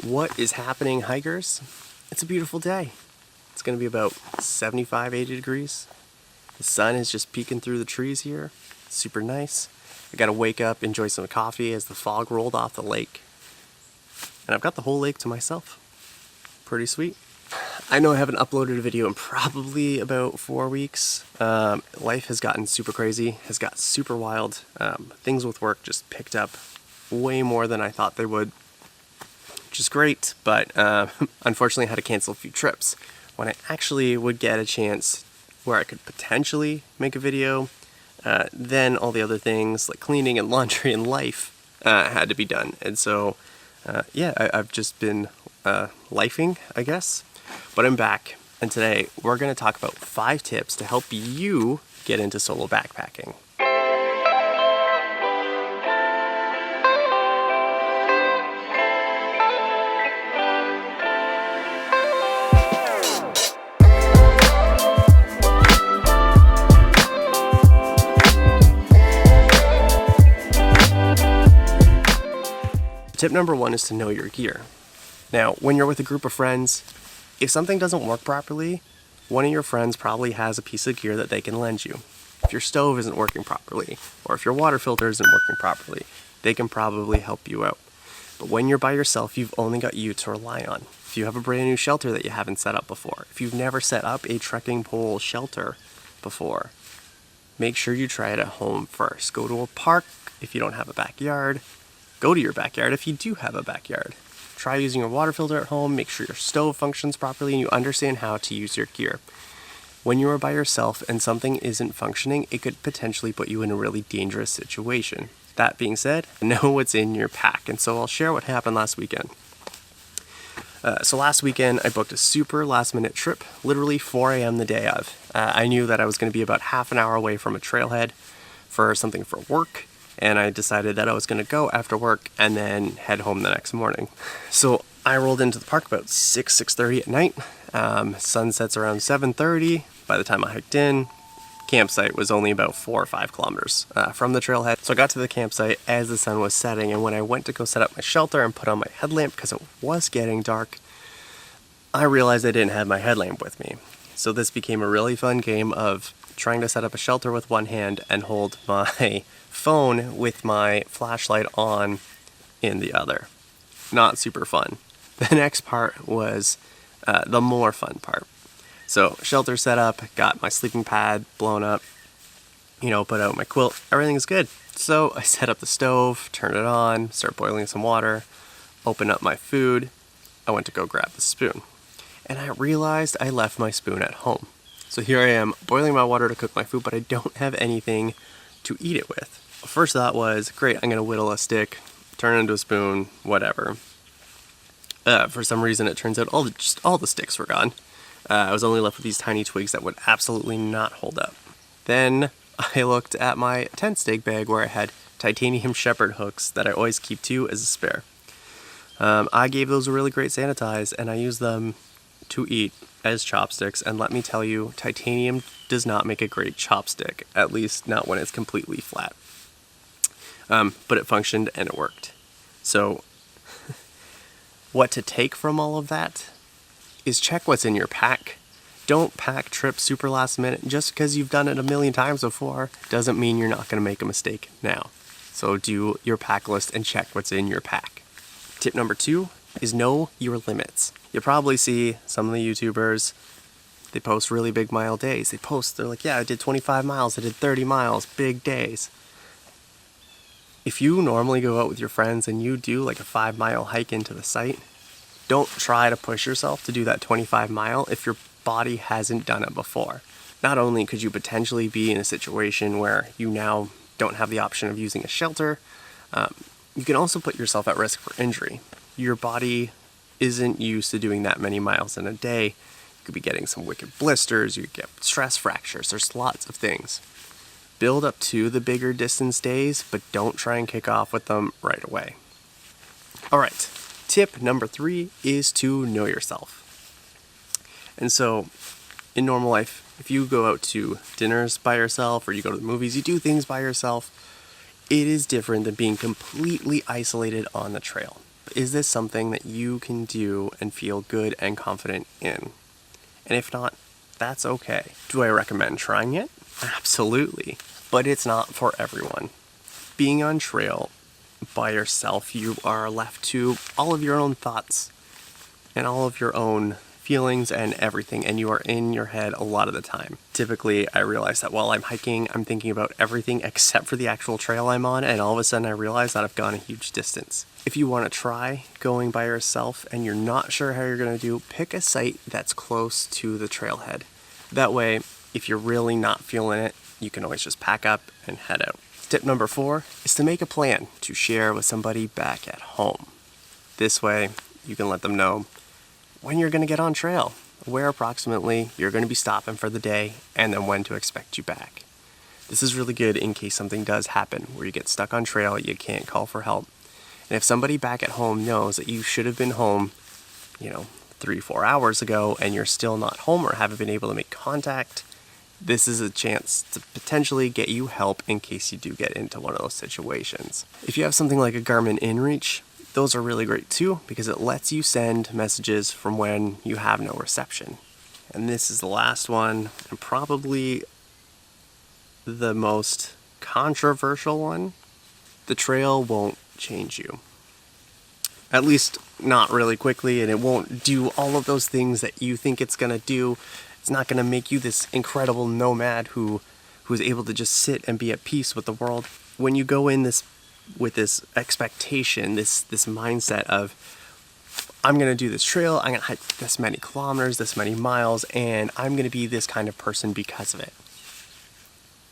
What is happening, hikers? It's a beautiful day. It's going to be about 75, 80 degrees. The sun is just peeking through the trees here. It's super nice. I got to wake up, enjoy some coffee as the fog rolled off the lake. And I've got the whole lake to myself. Pretty sweet. I know I haven't uploaded a video in probably about 4 weeks. Life has gotten super crazy, has got super wild. Things with work just picked up way more than I thought they would, which is great, but unfortunately I had to cancel a few trips. When I actually would get a chance where I could potentially make a video, then all the other things like cleaning and laundry and life had to be done. And so, yeah, I've just been lifing, I guess. But I'm back, and today we're going to talk about 5 tips to help you get into solo backpacking. Tip number 1 is to know your gear. Now, when you're with a group of friends, if something doesn't work properly, one of your friends probably has a piece of gear that they can lend you. If your stove isn't working properly, or if your water filter isn't working properly, they can probably help you out. But when you're by yourself, you've only got you to rely on. If you have a brand new shelter that you haven't set up before, if you've never set up a trekking pole shelter before, make sure you try it at home first. Go to a park if you don't have a backyard. Go to your backyard if you do have a backyard. Try using your water filter at home, make sure your stove functions properly, and you understand how to use your gear. When you are by yourself and something isn't functioning, it could potentially put you in a really dangerous situation. That being said, know what's in your pack, and so I'll share what happened last weekend. So last weekend, I booked a super last-minute trip, literally 4 a.m. the day of. I knew that I was going to be about half an hour away from a trailhead for something for work, and I decided that I was going to go after work and then head home the next morning. So I rolled into the park about 6:30 at night. Sun sets around 7:30. By the time I hiked in, campsite was only about 4 or 5 kilometers from the trailhead. So I got to the campsite as the sun was setting, and when I went to go set up my shelter and put on my headlamp because it was getting dark, I realized I didn't have my headlamp with me. So this became a really fun game of trying to set up a shelter with one hand and hold my phone with my flashlight on in the other. Not super fun. The next part was the more fun part. So shelter set up, got my sleeping pad blown up, put out my quilt, everything's good. So I set up the stove, turned it on, start boiling some water, open up my food. I went to go grab the spoon. And I realized I left my spoon at home. So here I am boiling my water to cook my food, but I don't have anything to eat it with. First thought was, great, I'm going to whittle a stick, turn it into a spoon, whatever. For some reason, it turns out all the sticks were gone. I was only left with these tiny twigs that would absolutely not hold up. Then I looked at my tent stake bag where I had titanium shepherd hooks that I always keep 2 as a spare. I gave those a really great sanitize, and I used them to eat as chopsticks, and let me tell you, titanium does not make a great chopstick, at least not when it's completely flat. But it functioned and it worked. So what to take from all of that is check what's in your pack. Don't pack trips super last minute. Just because you've done it a million times before doesn't mean you're not going to make a mistake now. So do your pack list and check what's in your pack. Tip number 2 is know your limits. You'll probably see some of the YouTubers, they post really big mile days. They're like, yeah, I did 25 miles, I did 30 miles, big days. If you normally go out with your friends and you do like a 5-mile hike into the site, don't try to push yourself to do that 25-mile if your body hasn't done it before. Not only could you potentially be in a situation where you now don't have the option of using a shelter, you can also put yourself at risk for injury. Your body isn't used to doing that many miles in a day. You could be getting some wicked blisters, you could get stress fractures, there's lots of things. Build up to the bigger distance days, but don't try and kick off with them right away. All right, tip number 3 is to know yourself. And so, in normal life, if you go out to dinners by yourself or you go to the movies, you do things by yourself, it is different than being completely isolated on the trail. is this something that you can do and feel good and confident in? And if not, that's okay. Do I recommend trying it? Absolutely. But it's not for everyone. Being on trail by yourself, you are left to all of your own thoughts and all of your own feelings and everything, and you are in your head a lot of the time. Typically, I realize that while I'm hiking, I'm thinking about everything except for the actual trail I'm on, and all of a sudden I realize that I've gone a huge distance. If you want to try going by yourself and you're not sure how you're going to do, pick a site that's close to the trailhead. That way, if you're really not feeling it, you can always just pack up and head out. Tip number 4 is to make a plan to share with somebody back at home. This way, you can let them know when you're going to get on trail, where approximately you're going to be stopping for the day, and then when to expect you back. This is really good in case something does happen where you get stuck on trail, you can't call for help. And if somebody back at home knows that you should have been home, 3-4 hours ago, and you're still not home or haven't been able to make contact, this is a chance to potentially get you help in case you do get into one of those situations. If you have something like a Garmin InReach, those are really great too, because it lets you send messages from when you have no reception. And this is the last one, and probably the most controversial one. The trail won't change you. At least not really quickly, and it won't do all of those things that you think it's gonna do. It's not gonna make you this incredible nomad who's able to just sit and be at peace with the world. When you go in with this expectation, this mindset of, I'm gonna do this trail, I'm gonna hike this many kilometers, this many miles, and I'm gonna be this kind of person because of it.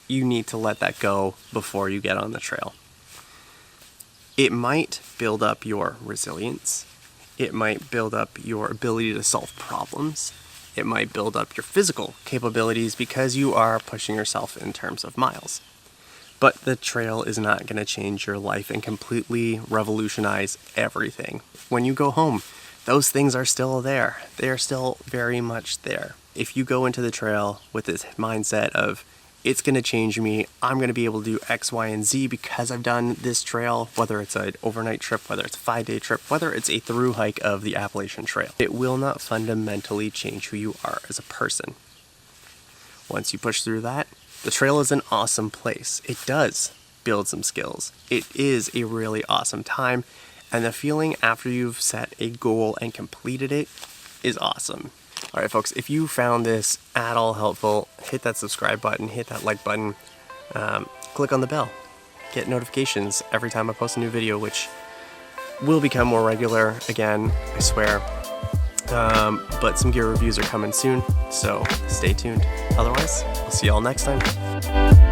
You need to let that go before you get on the trail. It might build up your resilience. It might build up your ability to solve problems. It might build up your physical capabilities because you are pushing yourself in terms of miles. But the trail is not going to change your life and completely revolutionize everything. When you go home, those things are still there. They are still very much there. If you go into the trail with this mindset of, it's going to change me, I'm going to be able to do X, Y, and Z because I've done this trail, whether it's an overnight trip, whether it's a 5-day trip, whether it's a through hike of the Appalachian Trail, it will not fundamentally change who you are as a person. Once you push through that, the trail is an awesome place. It does build some skills. It is a really awesome time, and the feeling after you've set a goal and completed it is awesome. All right, folks, if you found this at all helpful, hit that subscribe button, hit that like button, click on the bell, get notifications every time I post a new video, which will become more regular again, I swear. But some gear reviews are coming soon, so stay tuned. Otherwise, I'll see y'all next time.